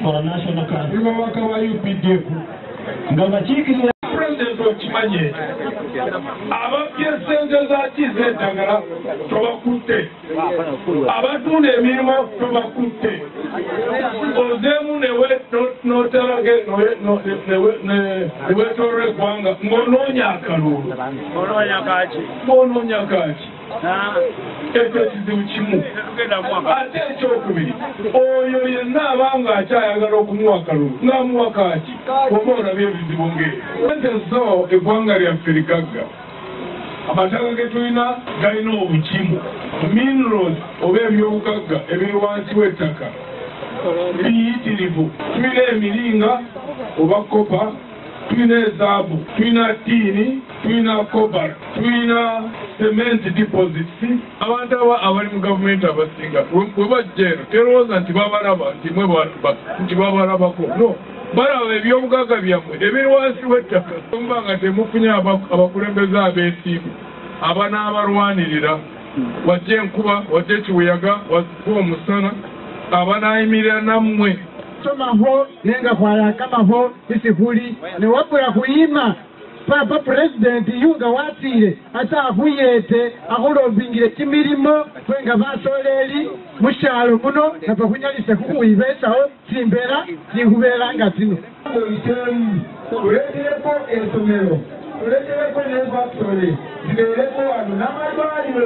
for national council. Rubawaka wa UPDF. Ngabachikirira President okimanye. Abapya sente za kizetagala tobakutte. Abatunda emirimu tobakutte. Ozemu newe noterage newe torre kwanga ngononya akalulu. Ngononya kaki. Ekizibu kimu ate ekyokubiri oyo yenna abanga akyayagala okumuwa akalulu ng'amuwa kaaki oba olabye ebizibu ng'ebyo so eggwanga lyaffe ligagga amataka ge tulina galina obukimu minerals oba ebyobugagga ebiri wansi w'ettaka biyitirivu tulina emiringa oba kopa tulina ezaabu tulina tiini tulina cobalt tulina cement deposits abantu abali mu gavumenti abasinga bwe bajja eno terowooza nti babalaba nti babalabako no balaba ebyobugagga byammwe ebiri wansi w'ettaka omba nga temufunye abakulembeze abeesiimu abanaabalwanirira wajja enkuba wajja ekibuyaga wajja omusana abanaayimirira nammwe somaho nenga kwayakamaho isifuli newabula kuyima papa president yunga watire ata akuyete akulobingire kimirimo kwenga basoleli mushalo muno napa kunyalise kukuibesaho simbera zikubera nga zino tuletereko ensomero tuletereko ne factory zibeereko wano n'amalwaliro